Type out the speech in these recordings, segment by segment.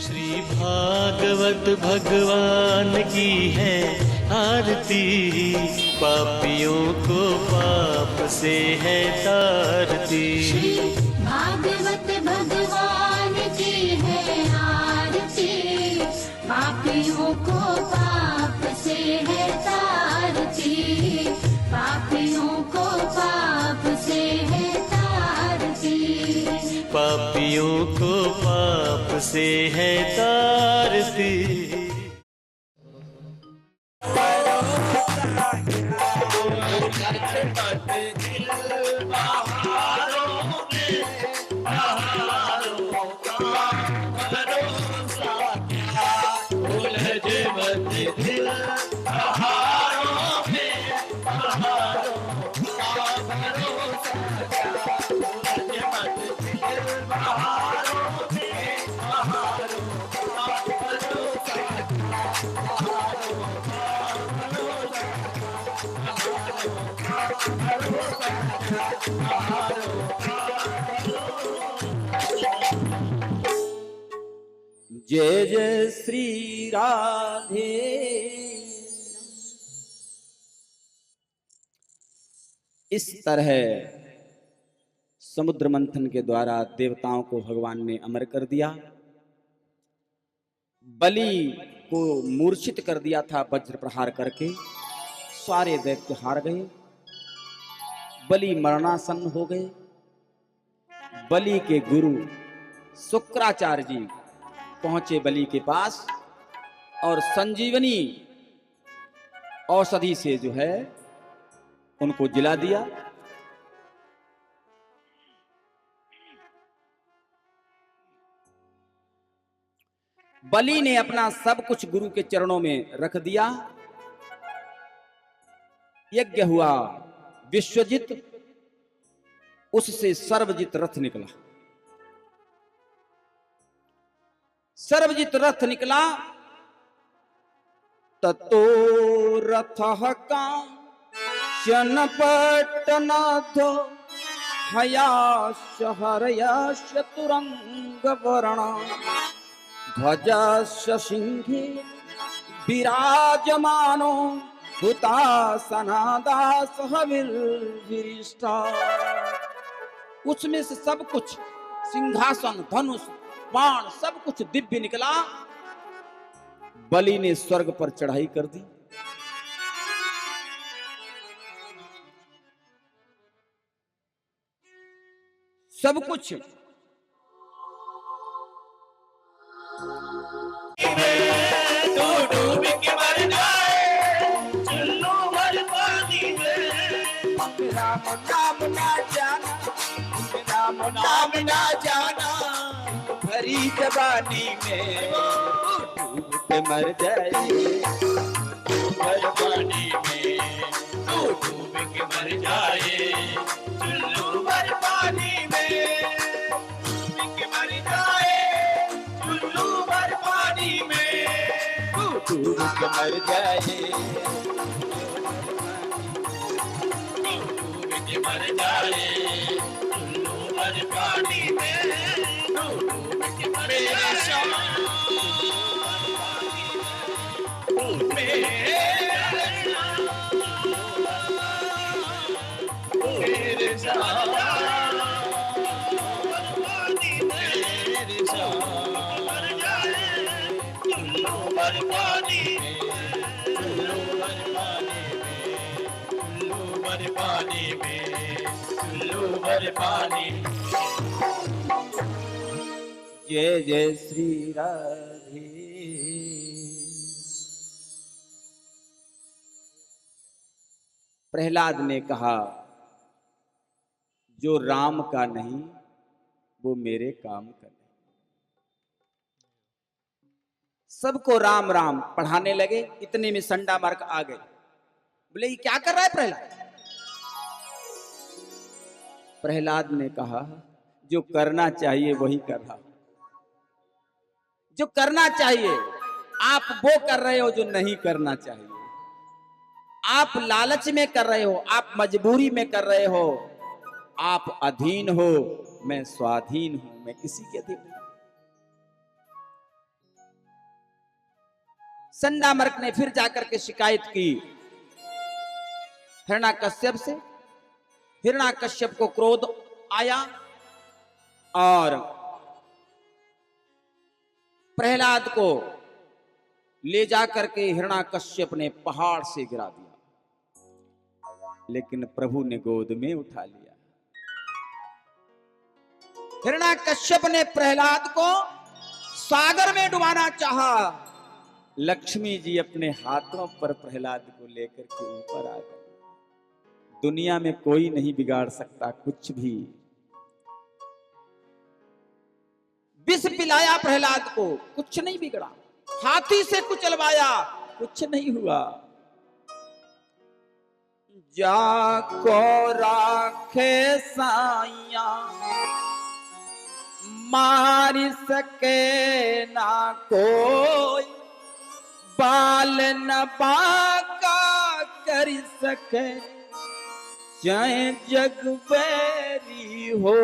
श्री भागवत भगवान की है आरती, पापियों को पाप से है तारती। श्री भागवत भगवान की है आरती, पापियों को पाप से है तारती, पापियों को पाप से है तारती, पापियों को पाप से है तारती। जय जय श्री राधे। इस तरह समुद्र मंथन के द्वारा देवताओं को भगवान ने अमर कर दिया। बलि को मूर्छित कर दिया था वज्र प्रहार करके, सारे दैत्य हार गए, बलि मरणासन्न हो गए। बलि के गुरु शुक्राचार्य जी पहुंचे बलि के पास और संजीवनी औषधि से जो है उनको जिला दिया। बलि ने अपना सब कुछ गुरु के चरणों में रख दिया। यज्ञ हुआ, विश्वजित, उससे सर्वजित रथ निकला। सर्वजित रथ निकला। ततो रथः कांचनपट्टनाथो हयास्य हरयास्य तुरंगवर्ण ध्वजस्य सिंहे विराजमानो हुतासनादासः विरिष्टा। उसमें से सब कुछ, सिंहासन, धनुष, बाण, सब कुछ दिव्य निकला। बलि ने स्वर्ग पर चढ़ाई कर दी। सब कुछ डूब के मर जाए चुल्लू भर पानी में। राम नाम ना जाना, राम नाम ना जाना, भरी जवानी में डूब के मर जाए। भर पानी में डूब के मर जाए, चुल्लू भर पानी में डूब के मर जाए, चुल्लू भर पानी में डूब के मर जाए। डूब के मर जाए, चुल्लू भर पानी में डूब के मर जाए। जय जय श्री राधे। प्रहलाद ने कहा, जो राम का नहीं वो मेरे काम का नहीं। सबको राम राम पढ़ाने लगे। इतने में संडा मार्क आ गए। बोले ये क्या कर रहा है प्रहलाद? प्रहलाद ने कहा, जो करना चाहिए वही कर रहा। जो करना चाहिए आप वो कर रहे हो जो नहीं करना चाहिए। आप लालच में कर रहे हो, आप मजबूरी में कर रहे हो। आप अधीन हो, मैं स्वाधीन हूं, मैं किसी के अधीन नहीं। संडामर्क ने फिर जाकर के शिकायत की हिरण्याकश्यप से। हिरण्याकश्यप को क्रोध आया और प्रहलाद को ले जाकर के हिरण्याकश्यप ने पहाड़ से गिरा दिया, लेकिन प्रभु ने गोद में उठा लिया। हिरण्याकश्यप ने प्रहलाद को सागर में डुबाना चाहा, लक्ष्मी जी अपने हाथों पर प्रहलाद को लेकर के ऊपर आ गए। दुनिया में कोई नहीं बिगाड़ सकता कुछ भी। विष पिलाया प्रहलाद को, कुछ नहीं बिगड़ा। हाथी से कुचलवाया, कुछ नहीं हुआ। जाको राखे साइया मार सके ना कोई, बाल न बाका कर सके चाहे जग बैरी हो,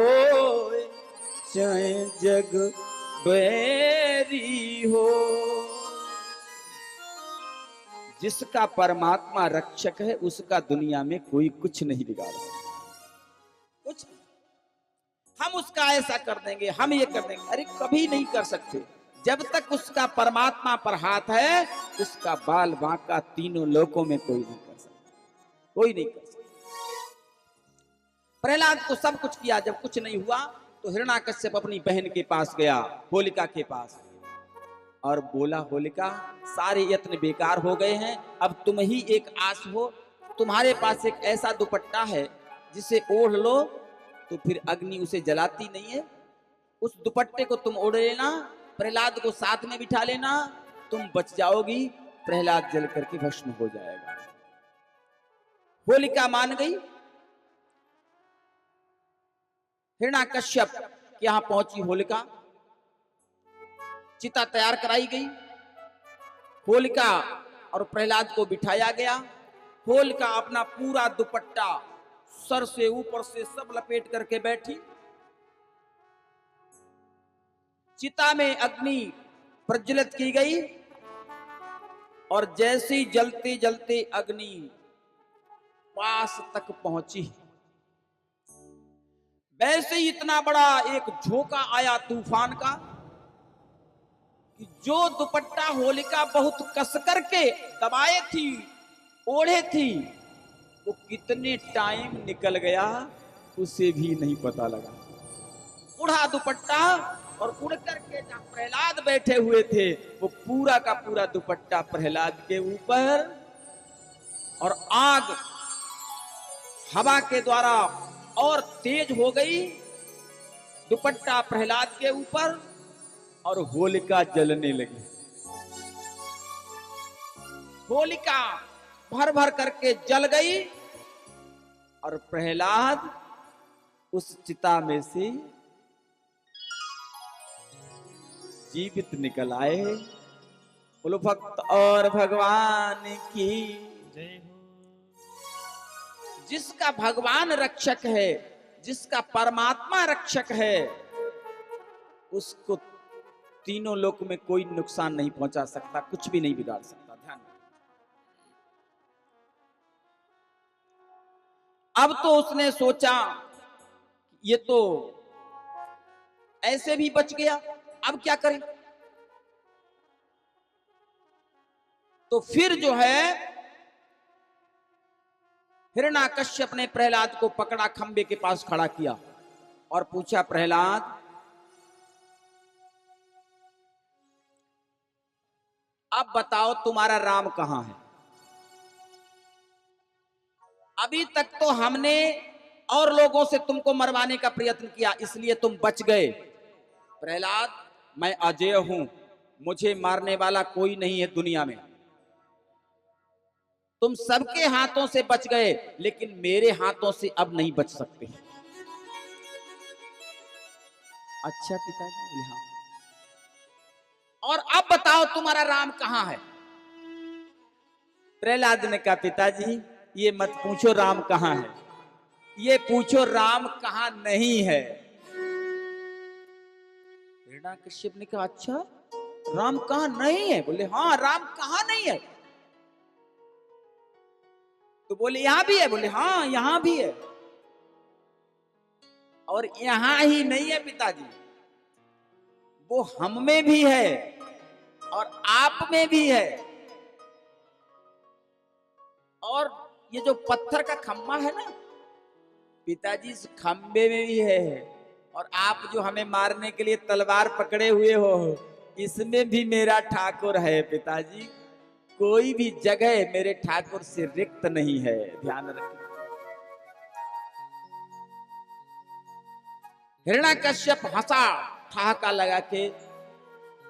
चाहे जग बैरी हो। जिसका परमात्मा रक्षक है उसका दुनिया में कोई कुछ नहीं बिगाड़ सकता, कुछ। हम उसका ऐसा कर देंगे, हम ये कर देंगे, अरे कभी नहीं कर सकते। जब तक उसका परमात्मा पर हाथ है, उसका बाल बांका तीनों लोकों में कोई नहीं कर सकता, कोई नहीं कर सकता। प्रहलाद को सब कुछ किया, जब कुछ नहीं हुआ तो हिरण्याकश्यप अपनी बहन के पास गया, होलिका के पास, और बोला, होलिका सारे यत्न बेकार हो गए हैं, अब तुम ही एक आस हो। तुम्हारे पास एक ऐसा दुपट्टा है जिसे ओढ़ लो तो फिर अग्नि उसे जलाती नहीं है। उस दुपट्टे को तुम ओढ़ लेना, प्रहलाद को साथ में बिठा लेना, तुम बच जाओगी, प्रहलाद जल करके भस्म हो जाएगा। होलिका मान गई। हिरण्याकश्यप के यहां पहुंची होलिका, चिता तैयार कराई गई, होलिका और प्रहलाद को बिठाया गया। होलिका अपना पूरा दुपट्टा सर से ऊपर से सब लपेट करके बैठी। चिता में अग्नि प्रज्वलित की गई और जैसे ही जलते जलते अग्नि पास तक पहुंची, वैसे ही इतना बड़ा एक झोंका आया तूफान का कि जो दुपट्टा होलिका बहुत कस करके दबाए थी, ओढ़े थी, वो कितने टाइम निकल गया उसे भी नहीं पता लगा। उड़ा दुपट्टा और उड़ करके जहां प्रहलाद बैठे हुए थे, वो पूरा का पूरा दुपट्टा प्रहलाद के ऊपर, और आग हवा के द्वारा और तेज हो गई। दुपट्टा प्रहलाद के ऊपर और होलिका जलने लगी। होलिका भर भर करके जल गई और प्रहलाद उस चिता में से जीवित निकल आए। बोलो भक्त और भगवान की जय हो। जिसका भगवान रक्षक है, जिसका परमात्मा रक्षक है, उसको तीनों लोक में कोई नुकसान नहीं पहुंचा सकता, कुछ भी नहीं बिगाड़ सकता। ध्यान। अब तो उसने सोचा ये तो ऐसे भी बच गया, अब क्या करें। तो फिर जो है हिरण्याकश्यप ने प्रहलाद को पकड़ा, खंबे के पास खड़ा किया और पूछा, प्रहलाद अब बताओ तुम्हारा राम कहां है। अभी तक तो हमने और लोगों से तुमको मरवाने का प्रयत्न किया, इसलिए तुम बच गए। प्रहलाद, मैं अजेय हूं, मुझे मारने वाला कोई नहीं है दुनिया में। तुम सबके हाथों से बच गए, लेकिन मेरे हाथों से अब नहीं बच सकते। अच्छा पिताजी, हाँ। और अब बताओ तुम्हारा राम कहां है। प्रहलाद ने कहा, पिताजी ये मत पूछो राम कहां है, ये पूछो राम कहां नहीं है। हिरण्याकश्यप ने कहा, अच्छा राम कहाँ नहीं है? बोले हाँ, राम कहाँ नहीं है? तो बोले यहां भी है? बोले हाँ, यहां भी है। और यहां ही नहीं है पिताजी, वो हम में भी है और आप में भी है। और ये जो पत्थर का खम्भा है ना पिताजी, इस खंबे में भी है। और आप जो हमें मारने के लिए तलवार पकड़े हुए हो, इसमें भी मेरा ठाकुर है पिताजी। कोई भी जगह मेरे ठाकुर से रिक्त नहीं है, ध्यान रखिए। हिरण्याकश्यप हंसा ठहाका लगा के,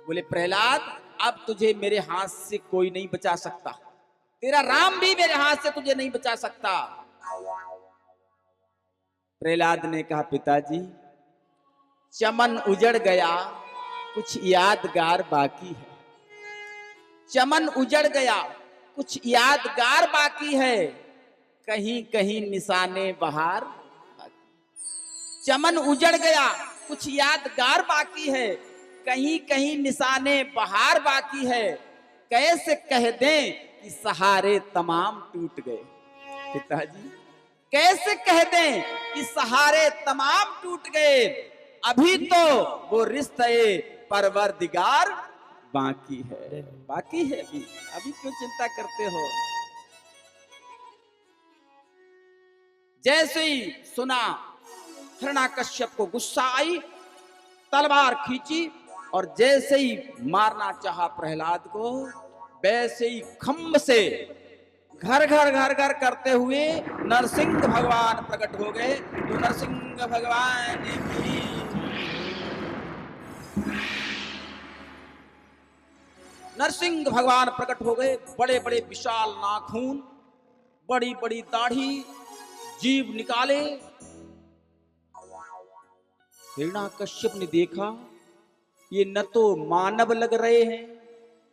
बोले प्रहलाद, अब तुझे मेरे हाथ से कोई नहीं बचा सकता, तेरा राम भी मेरे हाथ से तुझे नहीं बचा सकता। प्रहलाद ने कहा पिताजी, चमन उजड़ गया, कुछ यादगार बाकी है। चमन उजड़ गया, कुछ यादगार बाकी है, कहीं कहीं निशाने बहार बाकी। चमन उजड़ गया, कुछ यादगार बाकी है, कहीं कहीं निशाने बहार बाकी है। कैसे कह दें कि सहारे तमाम टूट गए। पिताजी कैसे कह दें कि सहारे तमाम टूट गए, अभी तो वो रिश्ते परवरदिगार बाकी है, बाकी है। अभी क्यों चिंता करते हो? जैसे ही सुना, हिरण्याकश्यप को गुस्सा आई, तलवार खींची और जैसे ही मारना चाहा प्रहलाद को, वैसे ही खम्भ से घर घर घर घर करते हुए नरसिंह भगवान प्रकट हो गए। तो नरसिंह भगवान की नरसिंह भगवान प्रकट हो गए। बड़े बड़े विशाल नाखून, बड़ी बड़ी दाढ़ी, जीभ निकाले। हिरण्याकश्यप ने देखा, ये न तो मानव लग रहे हैं,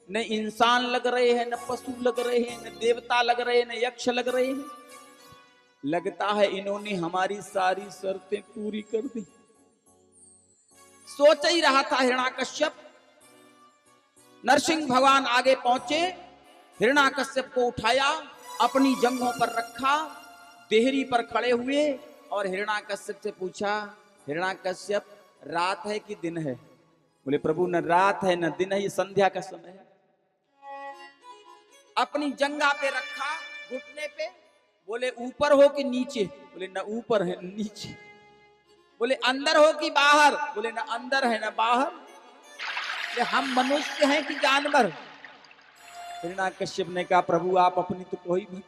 न इंसान लग रहे हैं, न पशु लग रहे हैं, न देवता लग रहे हैं, न यक्ष लग रहे हैं। लगता है इन्होंने हमारी सारी शर्तें पूरी कर दी। सोच ही रहा था हिरण्याकश्यप। नरसिंह भगवान आगे पहुंचे, हिरण्याकश्यप को उठाया, अपनी जंघों पर रखा, देहरी पर खड़े हुए और हिरण्याकश्यप से पूछा, हिरण्याकश्यप, रात है कि दिन है? बोले प्रभु, न रात है न दिन है, ये संध्या का समय है। अपनी जंघा पे रखा, घुटने पे। बोले ऊपर हो कि नीचे? बोले न ऊपर है न नीचे। बोले अंदर हो कि बाहर? बोले न अंदर है न बाहर। बोले हम मनुष्य हैं कि जानवर? हिरण्याकश्यप ने कहा, प्रभु आप अपनी तो कोई भी,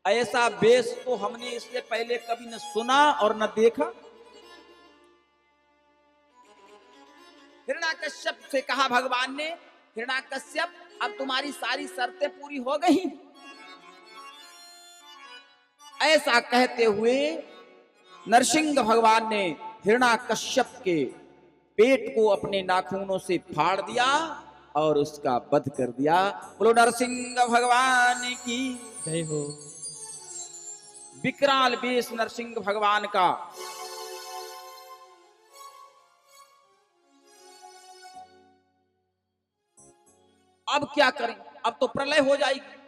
ऐसा वेश तो हमने इससे पहले कभी न सुना और न देखा। हिरण्याकश्यप से कहा भगवान ने, हिरण्याकश्यप अब तुम्हारी सारी शर्तें पूरी हो गई। ऐसा कहते हुए नरसिंह भगवान ने हिरण्याकश्यप के पेट को अपने नाखूनों से फाड़ दिया और उसका वध कर दिया। बोलो नरसिंह भगवान की जय हो। विकराल वेश नरसिंह भगवान का। अब क्या करें? अब तो प्रलय हो जाएगी।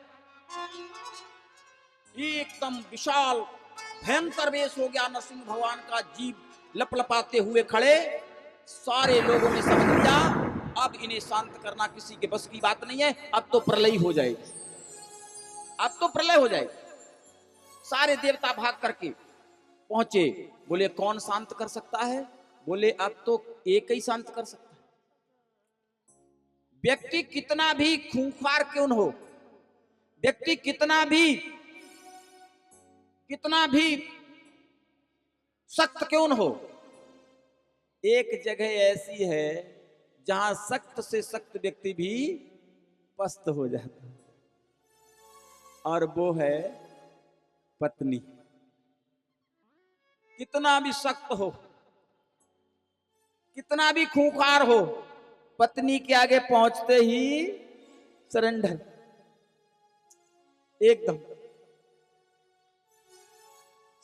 एकदम विशाल भयंकर वेश हो गया नरसिंह भगवान का, जीभ लपलपाते हुए खड़े। सारे लोगों ने समझ लिया अब इन्हें शांत करना किसी के बस की बात नहीं है, अब तो प्रलय हो जाएगी, अब तो प्रलय हो जाएगी। सारे देवता भाग करके पहुंचे। बोले कौन शांत कर सकता है? बोले अब तो एक ही शांत कर सकता है। व्यक्ति कितना भी खूंखार क्यों न हो, व्यक्ति कितना भी सख्त क्यों न हो, एक जगह ऐसी है जहां सख्त से सख्त व्यक्ति भी पस्त हो जाता है, और वो है पत्नी। कितना भी सख्त हो, कितना भी खूंखार हो, पत्नी के आगे पहुंचते ही सरेंडर एकदम।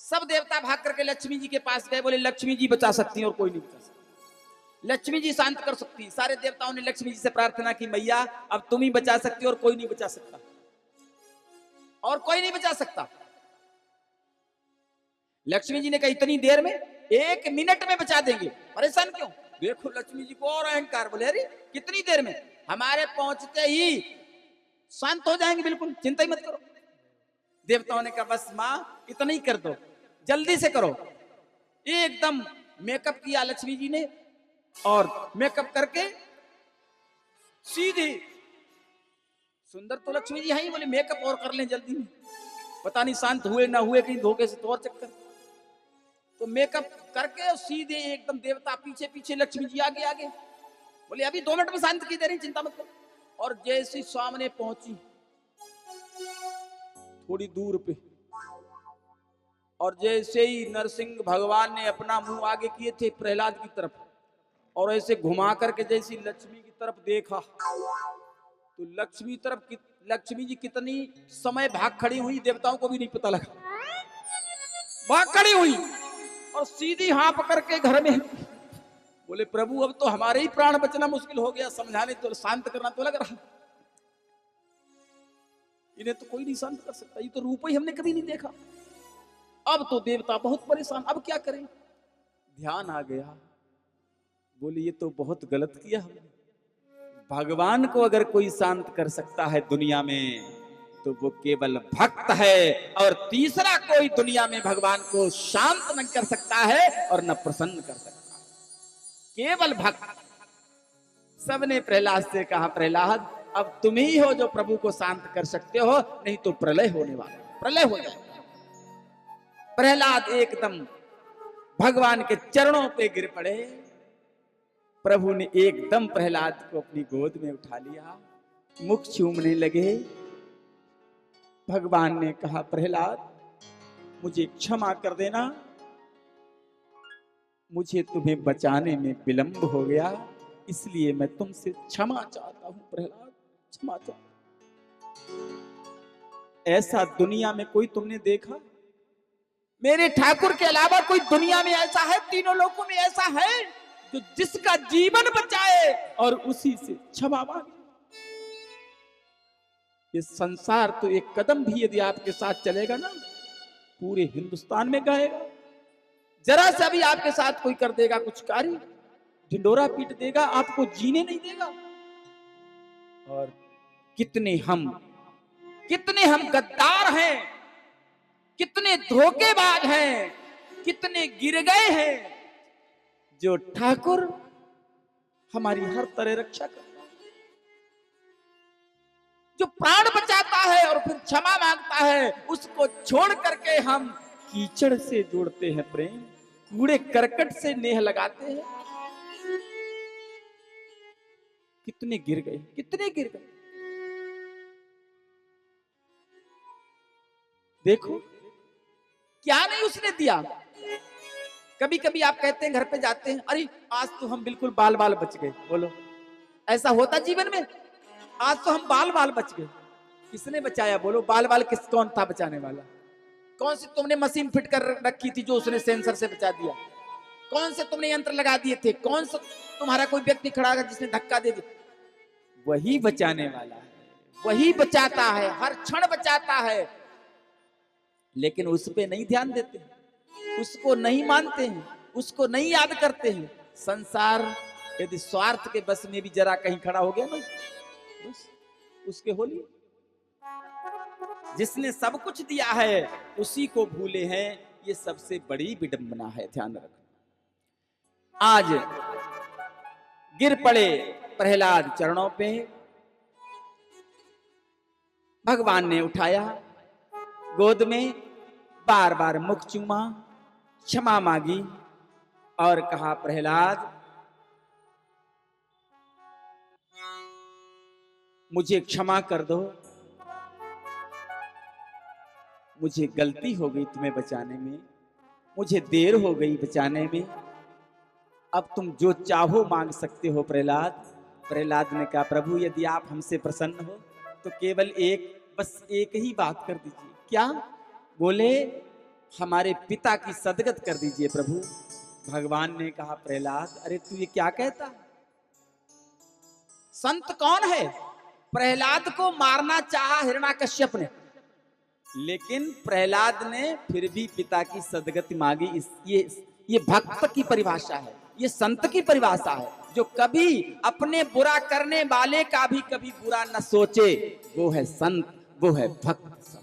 सब देवता भाग करके लक्ष्मी जी के पास गए। बोले लक्ष्मी जी बचा सकती हैं और कोई नहीं बचा सकता। लक्ष्मी जी शांत कर सकती हैं। सारे देवताओं ने लक्ष्मी जी से प्रार्थना की, मैया अब तुम ही बचा सकती हो और कोई नहीं बचा सकता, और कोई नहीं बचा सकता। लक्ष्मी जी ने कहा इतनी देर में, 1 मिनट में बचा देंगे, परेशान क्यों? देखो लक्ष्मी जी को और अहंकार, बोले अरे कितनी देर में, हमारे पहुंचते ही शांत हो जाएंगे, बिल्कुल चिंता ही मत करो। देवताओं ने कहा बस मां इतना ही कर दो, जल्दी से करो। एकदम मेकअप किया लक्ष्मी जी ने, और मेकअप करके सीधी, सुंदर तो लक्ष्मी जी है ही, बोले मेकअप और कर लें जल्दी में, पता नहीं शांत हुए ना हुए, कहीं धोखे से तो और चक्कर। तो मेकअप करके सीधे एकदम देवता पीछे पीछे, लक्ष्मी जी आगे आगे, बोले अभी 2 मिनट में शांत की दे रही, चिंता मत करो। और जैसे सामने पहुंची थोड़ी दूर पे, और जैसे ही नरसिंह भगवान ने अपना मुंह आगे किए थे प्रहलाद की तरफ, और ऐसे घुमा करके जैसी लक्ष्मी की तरफ देखा, तो लक्ष्मी जी कितनी समय भाग खड़ी हुई, देवताओं को भी नहीं पता लगा, भाग खड़ी हुई और सीधी हाथ पकड़ के घर में, बोले प्रभु अब तो हमारे ही प्राण बचना मुश्किल हो गया, समझाने तो शांत करना तो लग रहा, इन्हें तो कोई नहीं शांत कर सकता, ये तो रूप ही हमने कभी नहीं देखा। अब तो देवता बहुत परेशान, अब क्या करें? ध्यान आ गया, बोले ये तो बहुत गलत किया हमने। भगवान को अगर कोई शांत कर सकता है दुनिया में तो वो केवल भक्त है, और तीसरा कोई दुनिया में भगवान को शांत न कर सकता है और न प्रसन्न कर सकता है, केवल भक्त। सबने प्रहलाद से कहा प्रहलाद अब तुम ही हो जो प्रभु को शांत कर सकते हो, नहीं तो प्रलय होने वाला, प्रलय हो जाए। प्रहलाद एकदम भगवान के चरणों पे गिर पड़े। प्रभु ने एकदम प्रहलाद को अपनी गोद में उठा लिया, मुख चूमने लगे। भगवान ने कहा प्रहलाद मुझे क्षमा कर देना, मुझे तुम्हें बचाने में विलंब हो गया, इसलिए मैं तुमसे क्षमा चाहता हूं प्रहलाद, क्षमा चाहता। ऐसा दुनिया में कोई तुमने देखा? मेरे ठाकुर के अलावा कोई दुनिया में ऐसा है, तीनों लोकों में ऐसा है जो जिसका जीवन बचाए और उसी से क्षमा मांगे? ये संसार तो एक कदम भी यदि आपके साथ चलेगा ना, पूरे हिंदुस्तान में गाएगा। जरा सा भी आपके साथ कोई कर देगा कुछ कार्य, ढिंडोरा पीट देगा, आपको जीने नहीं देगा। और कितने हम गद्दार हैं, कितने धोखेबाज हैं, कितने गिर गए हैं, जो ठाकुर हमारी हर तरह रक्षा करता है, जो प्राण बचाता है और फिर क्षमा मांगता है, उसको छोड़ करके हम कीचड़ से जोड़ते हैं प्रेम, कूड़े करकट से नेह लगाते हैं। कितने गिर गए, कितने गिर गए। देखो क्या नहीं उसने दिया। कभी कभी आप कहते हैं घर पे जाते हैं, अरे आज तो हम बिल्कुल बाल बाल बच गए। बोलो ऐसा होता जीवन में? आज तो हम बाल बाल बच गए। किसने बचाया? बोलो बाल बाल कौन था बचाने वाला? कौन सी तुमने मशीन फिट कर रखी थी जो उसने सेंसर से बचा दिया? कौन से तुमने यंत्र लगा दिए थे? कौन सा तुम्हारा कोई व्यक्ति खड़ा है जिसने धक्का दे दिया? वही बचाने वाला है, वही बचाता है, हर क्षण बचाता है। लेकिन उस पे नहीं ध्यान देते, उसको नहीं मानते हैं, उसको नहीं याद करते हैं। संसार यदि स्वार्थ के बस में भी जरा कहीं खड़ा हो गया ना, बस उसके होली। जिसने सब कुछ दिया है उसी को भूले हैं, ये सबसे बड़ी विडंबना है, ध्यान रखना। आज गिर पड़े प्रहलाद चरणों पे, भगवान ने उठाया गोद में, बार बार मुख चूमा, क्षमा मांगी और कहा प्रहलाद मुझे क्षमा कर दो, मुझे गलती हो गई तुम्हें बचाने में, मुझे देर हो गई बचाने में, अब तुम जो चाहो मांग सकते हो प्रहलाद। प्रहलाद ने कहा प्रभु यदि आप हमसे प्रसन्न हो तो केवल बस एक ही बात कर दीजिए। क्या? बोले हमारे पिता की सदगत कर दीजिए प्रभु, भगवान ने कहा प्रहलाद, अरे तू ये क्या कहता है? संत कौन है? प्रहलाद को मारना चाहा हिरण्याकश्यप ने, लेकिन प्रहलाद ने फिर भी पिता की सदगति मांगी। ये भक्त की परिभाषा है, ये संत की परिभाषा है, जो कभी अपने बुरा करने वाले का भी कभी बुरा न सोचे, वो है संत, वो है भक्त।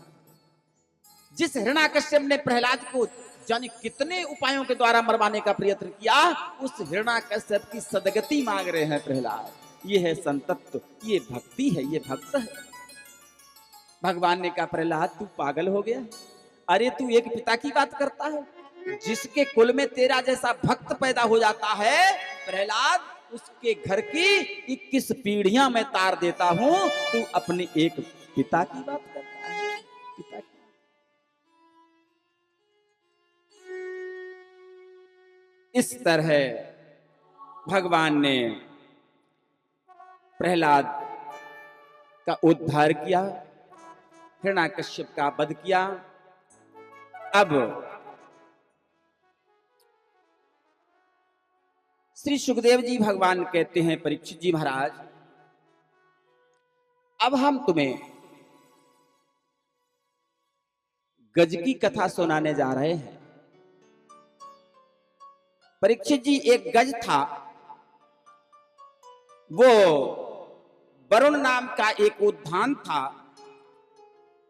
जिस हिरण्याकश्यप ने प्रहलाद को जाने कितने उपायों के द्वारा मरवाने का प्रयत्न किया, उस हिरण्याकश्यप की सदगति मांग रहे हैं प्रहलाद। ये है संतत्व, ये भक्ति है, ये भक्त है। भगवान ने कहा प्रहलाद तू पागल हो गया? अरे तू एक पिता की बात करता है, जिसके कुल में तेरा जैसा भक्त पैदा हो जाता है प्रहलाद, उसके घर की 21 पीढ़ियां मैं तार देता हूं। तू अपने एक पिता की बात करता है, पिता की। इस तरह भगवान ने प्रहलाद का उद्धार किया, हिरण्याकश्यप का वध किया। अब श्री सुखदेव जी भगवान कहते हैं परीक्षित जी महाराज, अब हम तुम्हें गज की कथा सुनाने जा रहे हैं। परीक्षित जी, एक गज था, वो वरुण नाम का एक उद्यान था,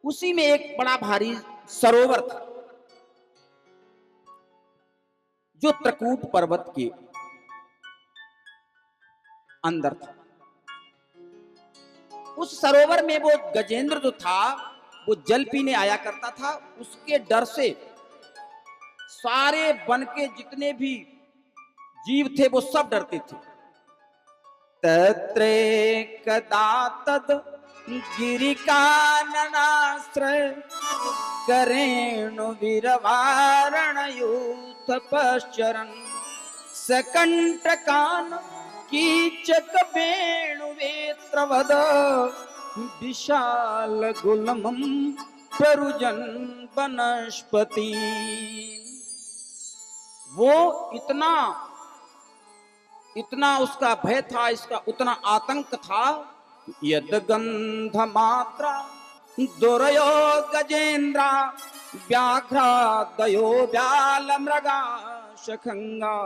उसी में एक बड़ा भारी सरोवर था, जो त्रकूट पर्वत के अंदर था। उस सरोवर में वो गजेंद्र जो था, वो जल पीने आया करता था। उसके डर से सारे वन के जितने भी जीव थे वो सब डरते थे। तत्रे कदा तद गिरिकाननाश्रय करेणु वीरवारण यूथ पश्चरन् सकंटकान कीचक वेणु वेत्रवद विशाल गुलमं परुजन वनस्पति। वो इतना उसका भय था, इसका उतना आतंक था। यद गंध मात्रा दुरयो गजेन्द्रा व्याघ्रा दयो व्याल मृगा शखंगा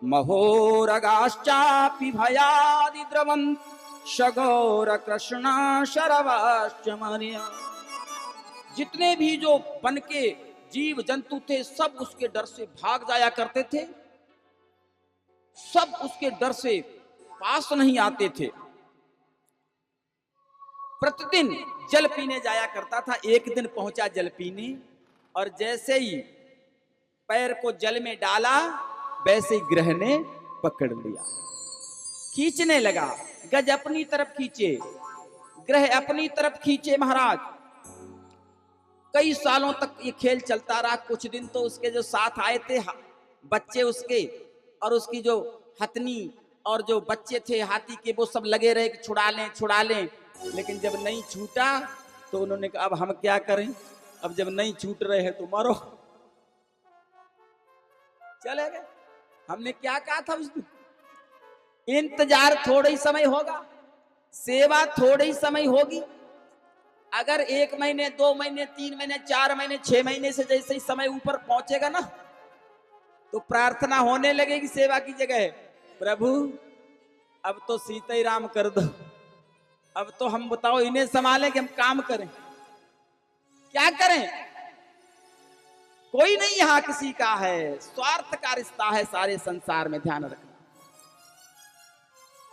महोरगाश्चापि भयादि द्रवंत शगोर कृष्णा शरवाश्च मर्या। जितने भी जो वन के जीव जंतु थे, सब उसके डर से भाग जाया करते थे, सब उसके डर से पास नहीं आते थे। प्रतिदिन जल पीने जाया करता था। एक दिन पहुंचा जल पीने, और जैसे ही पैर को जल में डाला, वैसे ही ग्रह ने पकड़ लिया, खींचने लगा। गज अपनी तरफ खींचे, ग्रह अपनी तरफ खींचे। महाराज, कई सालों तक ये खेल चलता रहा। कुछ दिन तो उसके जो साथ आए थे बच्चे उसके, और उसकी जो हथनी और जो बच्चे थे हाथी के, वो सब लगे रहे कि छुड़ा लें। लेकिन जब नहीं छूटा तो उन्होंने कहा अब हम क्या करें, अब जब नहीं छूट रहे हैं तो मरो। चले गए। हमने क्या कहा था उस दिन? इंतजार थोड़ा ही समय होगा, सेवा थोड़ा ही समय होगी। अगर 1 महीने, 2 महीने, 3 महीने, 4 महीने, 6 महीने से जैसे ही समय ऊपर पहुंचेगा ना, तो प्रार्थना होने लगेगी सेवा की जगह, प्रभु अब तो सीता ही राम कर दो, अब तो हम बताओ इन्हें संभालें कि हम काम करें, क्या करें? कोई नहीं यहां किसी का है, स्वार्थ का रिश्ता है सारे संसार में, ध्यान रखना।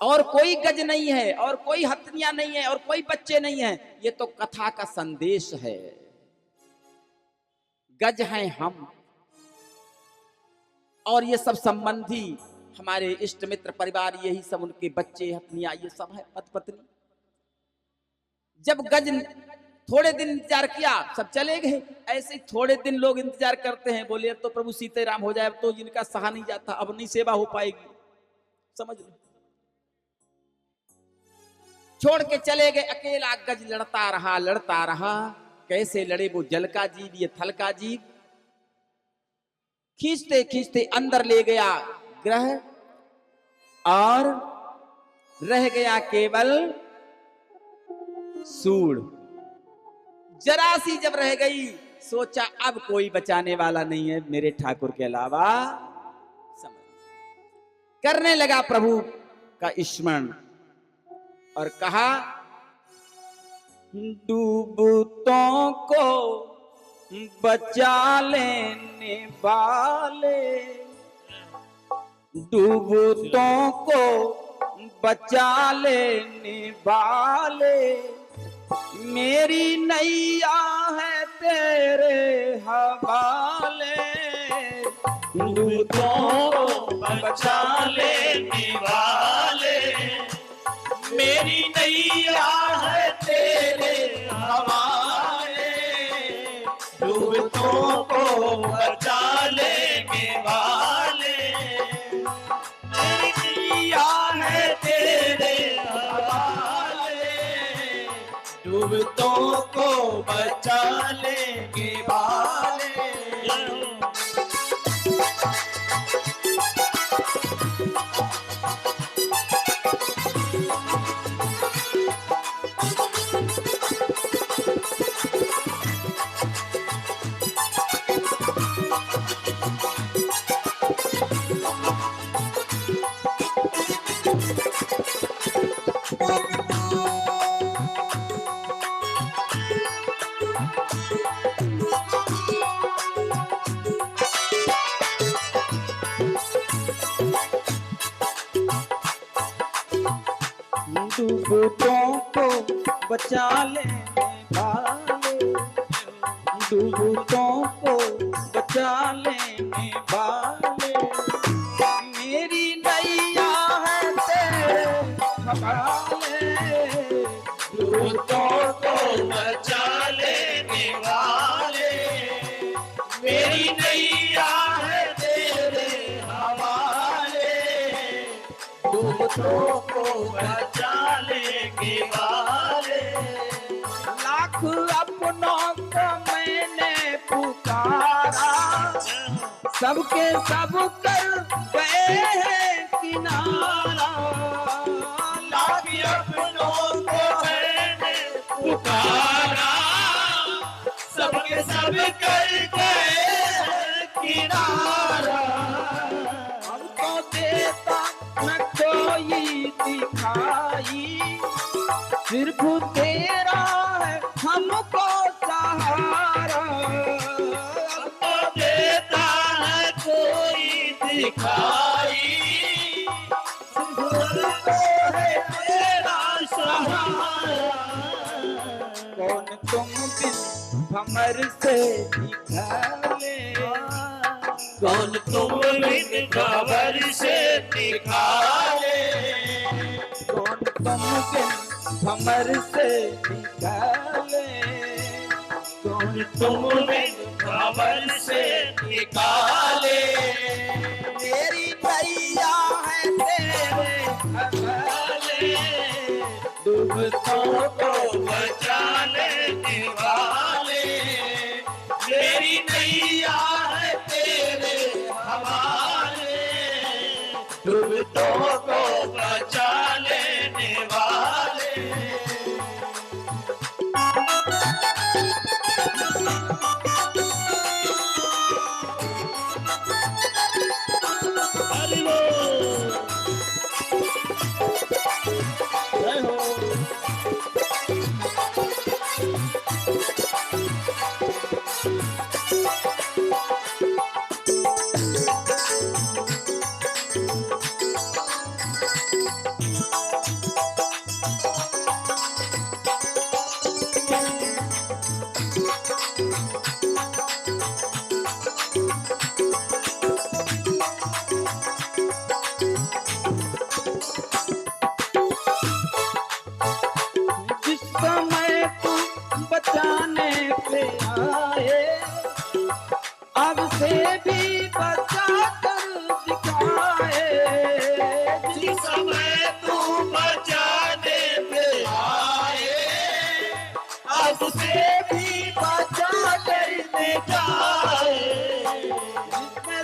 और कोई गज नहीं है, और कोई हथनियां नहीं है, और कोई बच्चे नहीं है। ये तो कथा का संदेश है। गज हैं हम, और ये सब संबंधी हमारे इष्ट मित्र परिवार, यही सब उनके बच्चे, हथनियां, ये सब है, पति पत्नी। जब गज थोड़े दिन इंतजार किया, सब चले गए। ऐसे थोड़े दिन लोग इंतजार करते हैं, बोले अब तो प्रभु सीताराम हो जाए, अब तो जिनका सहा नहीं जाता, अब नहीं सेवा हो पाएगी, समझ लो। छोड़ के चले गए। अकेला गज लड़ता रहा। कैसे लड़े वो जल का जीव, ये थल का जीव। खींचते खींचते अंदर ले गया ग्रह और रह गया केवल सूढ़। जरा सी जब रह गई, सोचा अब कोई बचाने वाला नहीं है मेरे ठाकुर के अलावा। समझ करने लगा प्रभु का स्मरण और कहा, डूबतों को बचा लेने वाले, डूबतों को बचा लेने वाले, मेरी नैया है तेरे हवाले। डूबतों को बचा लेने वाले, मेरी नैया है तेरे हवाले। डूबतों को बचा लेने वाले, मेरी नैया है तेरे हवाले। डूबतों को बचा लेने वाले। डूबतों को बचा लेने वाले, डूबतों को बचा लेने वाले, मेरी नैया है तेरे हवाले। डूबतों को बचा लेने वाले, मेरी नैया है तेरे हवाले। डूबतों को बचा लेने वाले। लाख अपनों को मैंने पुकारा, सबके सब कर गए हैं किनारा। लाख अपनों को मैंने पुकारा, सबके सब कर गए हैं किनारा। हमको देता न कोई दिखाई, सिर्फ तेरा है हमको सहारा। हमको देता है कोई दिखाई, सिर्फ है तेरा सहारा। कौन तुम बिन भंवर से निकाले, कौन तुम बिन खबर से निकाले। कौन तुम बिन भंवर से निकाले, कौन तुम बिन खबर से निकाले। मेरी नैया है तेरे हवाले। डूबतों को बचा लेने वाले, मेरी नैया है तेरे हवाले। डूबतों को बचा लेने वाले। हरि बोल। जय हो। जिस समय तू बचाने पे आए, अब से भी बचा कर दिखाए। जिस समय तू बचाने पे आए, अब से भी बचा कर दिखाए। जिसमें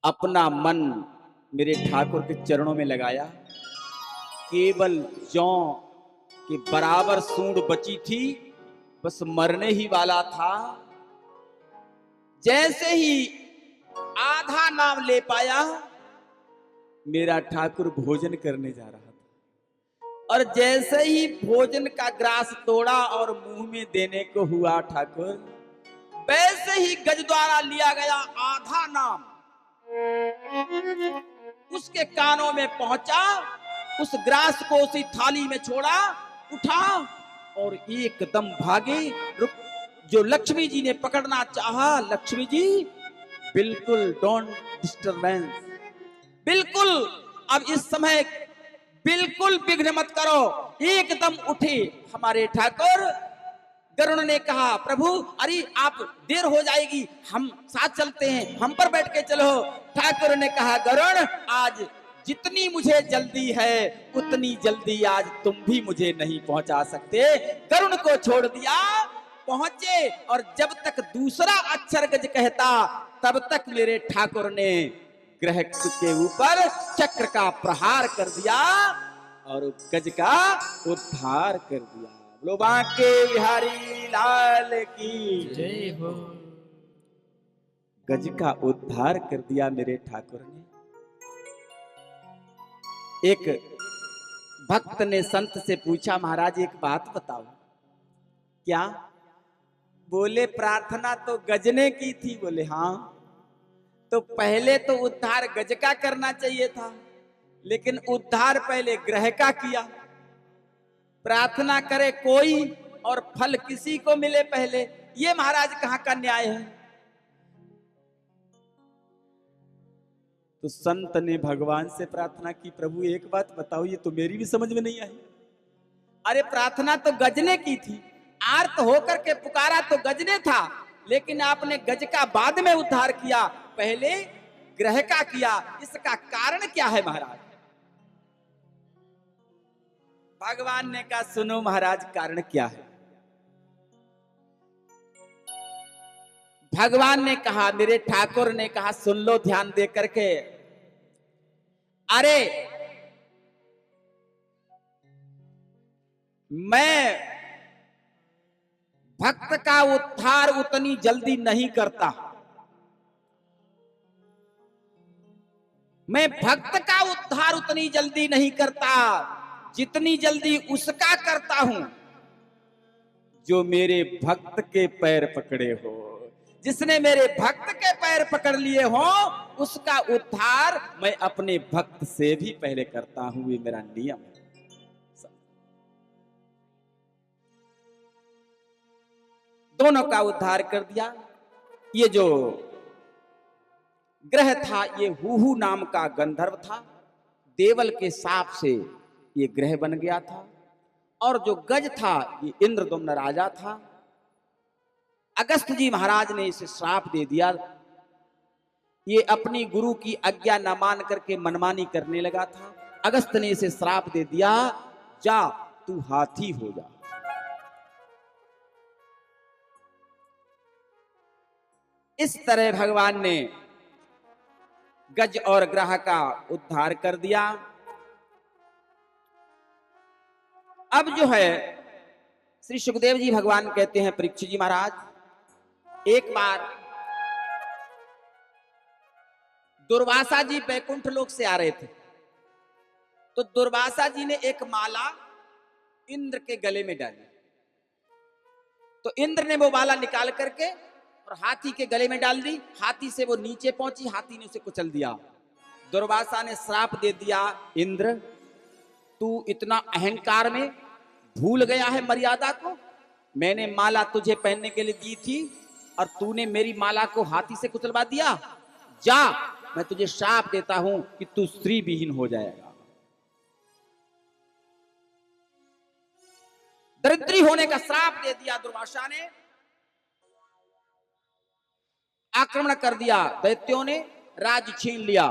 अपना मन मेरे ठाकुर के चरणों में लगाया। केवल जौ के बराबर सूंड बची थी, बस मरने ही वाला था। जैसे ही आधा नाम ले पाया, मेरा ठाकुर भोजन करने जा रहा था। और जैसे ही भोजन का ग्रास तोड़ा और मुंह में देने को हुआ ठाकुर, वैसे ही गज द्वारा लिया गया आधा नाम उसके कानों में पहुंचा, उस ग्रास को उसी थाली में छोड़ा, उठा और एकदम भागे। जो लक्ष्मी जी ने पकड़ना चाहा, लक्ष्मी जी बिल्कुल डोंट डिस्टर्बेंस, बिल्कुल अब इस समय बिल्कुल विघ्न मत करो, एकदम उठे। हमारे ठाकुर गरुड़ ने कहा, प्रभु अरे आप देर हो जाएगी, हम साथ चलते हैं, हम पर बैठ के चलो। ठाकुर ने कहा, गरुड़ आज जितनी मुझे जल्दी है उतनी जल्दी आज तुम भी मुझे नहीं पहुंचा सकते। गरुड़ को छोड़ दिया, पहुंचे और जब तक दूसरा अक्षर गज कहता तब तक मेरे ठाकुर ने ग्रह के ऊपर चक्र का प्रहार कर दिया और गज का उद्धार कर दिया। बोलो बांके बिहारी लाल की जय हो। गज का उद्धार कर दिया मेरे ठाकुर ने। एक भक्त ने संत से पूछा, महाराज एक बात बताओ। क्या? बोले प्रार्थना तो गज ने की थी। बोले हाँ, तो पहले तो उद्धार गज का करना चाहिए था, लेकिन उद्धार पहले ग्रह का किया। प्रार्थना करे कोई और फल किसी को मिले पहले, ये महाराज कहां का न्याय है? तो संत ने भगवान से प्रार्थना की, प्रभु एक बात बताओ, ये तो मेरी भी समझ में नहीं आई। अरे प्रार्थना तो गज ने की थी, आर्त होकर के पुकारा तो गज ने था, लेकिन आपने गज का बाद में उद्धार किया, पहले ग्रह का किया, इसका कारण क्या है महाराज? भगवान ने कहा, सुनो महाराज कारण क्या है। भगवान ने कहा, मेरे ठाकुर ने कहा, सुन लो ध्यान दे करके। अरे मैं भक्त का उद्धार उतनी जल्दी नहीं करता, मैं भक्त का उद्धार उतनी जल्दी नहीं करता जितनी जल्दी उसका करता हूं जो मेरे भक्त के पैर पकड़े हो। जिसने मेरे भक्त के पैर पकड़ लिए हो उसका उद्धार मैं अपने भक्त से भी पहले करता हूं, ये मेरा नियम है। दोनों का उद्धार कर दिया। ये जो ग्रह था ये हुहू नाम का गंधर्व था, देवल के साप से ये ग्रह बन गया था। और जो गज था ये इंद्रदुम्न राजा था। अगस्त जी महाराज ने इसे श्राप दे दिया। ये अपनी गुरु की आज्ञा न मान करके मनमानी करने लगा था। अगस्त ने इसे श्राप दे दिया, जा तू हाथी हो जा। इस तरह भगवान ने गज और ग्रह का उद्धार कर दिया। अब जो है श्री सुखदेव जी भगवान कहते हैं, परीक्षित जी महाराज, एक बार दुर्वासा जी बैकुंठ लोक से आ रहे थे, तो दुर्वासा जी ने एक माला इंद्र के गले में डाली। तो इंद्र ने वो माला निकाल करके और हाथी के गले में डाल दी। हाथी से वो नीचे पहुंची, हाथी ने उसे कुचल दिया। दुर्वासा ने श्राप दे दिया, इंद्र तू इतना अहंकार में भूल गया है मर्यादा को। मैंने माला तुझे पहनने के लिए दी थी और तूने मेरी माला को हाथी से कुचलवा दिया। जा, मैं तुझे श्राप देता हूं कि तू स्त्री विहीन हो जाएगा। दरिद्री होने का श्राप दे दिया दुर्वासा ने। आक्रमण कर दिया, दैत्यों ने राज छीन लिया।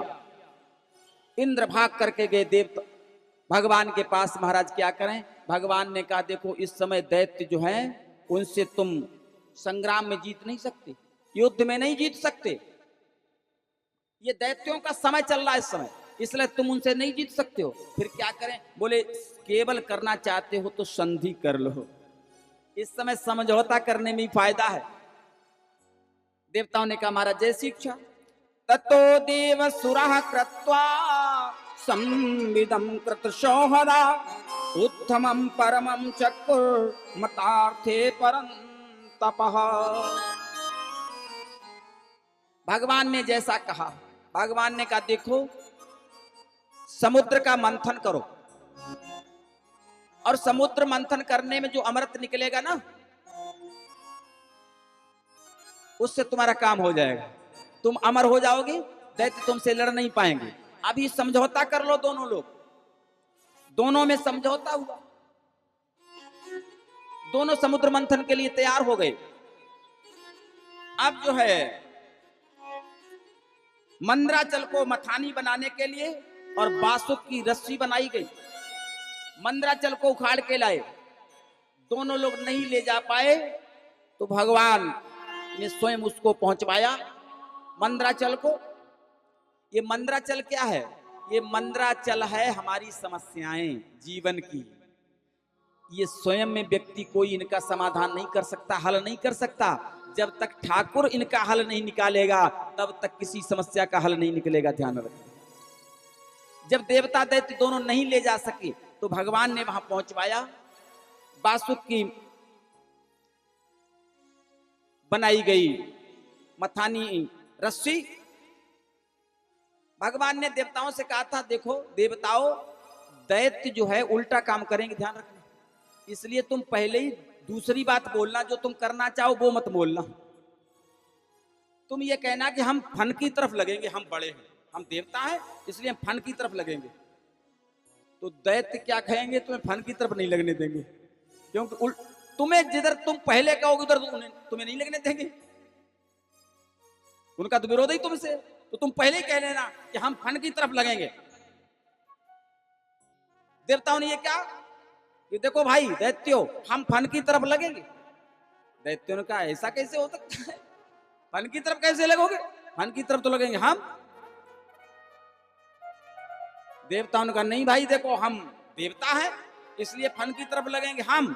इंद्र भाग करके गए देव भगवान के पास, महाराज क्या करें? भगवान ने कहा, देखो इस समय दैत्य जो हैं उनसे तुम संग्राम में जीत नहीं सकते, युद्ध में नहीं जीत सकते। ये दैत्यों का समय चल रहा है इस समय, इसलिए तुम उनसे नहीं जीत सकते हो। फिर क्या करें? बोले केवल करना चाहते हो तो संधि कर लो, इस समय समझौता करने में ही फायदा है। देवताओं ने कहा महाराज जैसी इच्छा। ततो देव सुरः कृत्वा संविदं कृतशोहदा उत्तमं परमं चक्र मतार्थे परंतपः। भगवान ने जैसा कहा, भगवान ने कहा देखो समुद्र का मंथन करो, और समुद्र मंथन करने में जो अमृत निकलेगा ना, उससे तुम्हारा काम हो जाएगा, तुम अमर हो जाओगे, दैत्य तुमसे लड़ नहीं पाएंगे। अभी समझौता कर लो दोनों लोग। दोनों में समझौता हुआ, दोनों समुद्र मंथन के लिए तैयार हो गए। अब जो है मंदराचल को मथानी बनाने के लिए और बासुक की रस्सी बनाई गई। मंदराचल को उखाड़ के लाए, दोनों लोग नहीं ले जा पाए तो भगवान ने स्वयं उसको पहुंचवाया मंदराचल को। ये मंदराचल क्या है? ये मंदराचल है हमारी समस्याएं जीवन की। ये स्वयं में व्यक्ति कोई इनका समाधान नहीं कर सकता, हल नहीं कर सकता। जब तक ठाकुर इनका हल नहीं निकालेगा तब तक किसी समस्या का हल नहीं निकलेगा, ध्यान रखना। जब देवता दैत्य दोनों नहीं ले जा सके तो भगवान ने वहां पहुंचवाया। बासुक की बनाई गई मथानी रस्सी। भगवान ने देवताओं से कहा था देखो देवताओं, दैत्य जो है उल्टा काम करेंगे, ध्यान रखना। इसलिए तुम पहले ही दूसरी बात बोलना, जो तुम करना चाहो वो मत बोलना। तुम ये कहना कि हम फन की तरफ लगेंगे, हम बड़े हैं, हम देवता हैं, इसलिए हम फन की तरफ लगेंगे। तो दैत्य क्या कहेंगे? तुम्हें फन की तरफ नहीं लगने देंगे, क्योंकि तुम्हें जिधर तुम पहले कहोगे उधर तुम्हें नहीं लगने देंगे। उनका तो विरोध ही तुमसे, तो तुम पहले ही कह लेना कि हम फन की तरफ लगेंगे। देवताओं ने ये क्या, ये देखो भाई दैत्यो, हम फन की तरफ लगेंगे। दैत्यों ने कहा ऐसा कैसे हो सकता है, फन की तरफ कैसे लगोगे? फन की तरफ तो लगेंगे हम। देवताओं ने कहा नहीं भाई देखो, हम देवता हैं इसलिए फन की तरफ लगेंगे हम।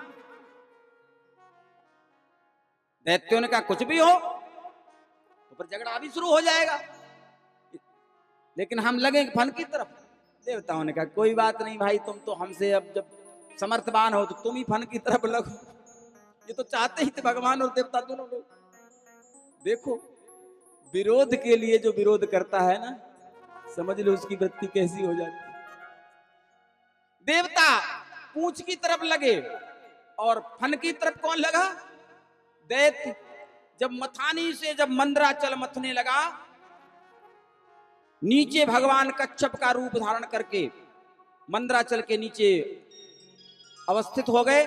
दैत्यों ने कहा कुछ भी हो, तो फिर झगड़ा भी शुरू हो जाएगा, लेकिन हम लगेंगे फन की तरफ। देवताओं ने कहा कोई बात नहीं भाई, तुम तो हमसे अब जब समर्थवान हो तो तुम ही फन की तरफ लगो। ये तो चाहते ही थे भगवान और देवता दोनों लोग। देखो विरोध के लिए जो विरोध करता है ना, समझ लो उसकी वृत्ति कैसी हो जाती है। देवता पूंछ की तरफ लगे और फन की तरफ कौन लगा? दैत्य। जब मथानी से जब मंदराचल मथने लगा, नीचे भगवान कच्छप का रूप धारण करके मंदराचल के नीचे अवस्थित हो गए।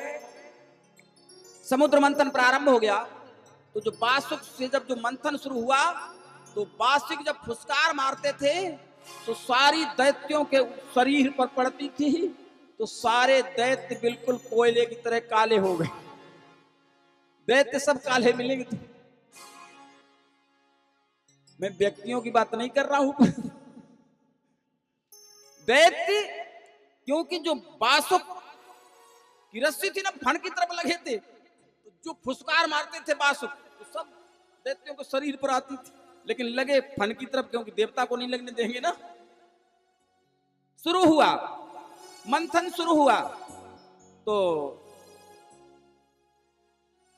समुद्र मंथन प्रारंभ हो गया। तो जो बासुक से जब जो मंथन शुरू हुआ, तो बासुक जब फुसकार मारते थे तो सारी दैत्यों के शरीर पर पड़ती थी, तो सारे दैत्य बिल्कुल कोयले की तरह काले हो गए। दैत्य सब काले मिलेंगे थे। मैं व्यक्तियों की बात नहीं कर रहा हूं। दैत्य, क्योंकि जो बासुक की रस्सी थी ना, फन की तरफ लगे थे, तो जो फुसकार मारते थे बासुक, तो सब दैत्यों को शरीर पर आती थी, लेकिन लगे फन की तरफ, क्योंकि देवता को नहीं लगने देंगे ना। शुरू हुआ मंथन, शुरू हुआ तो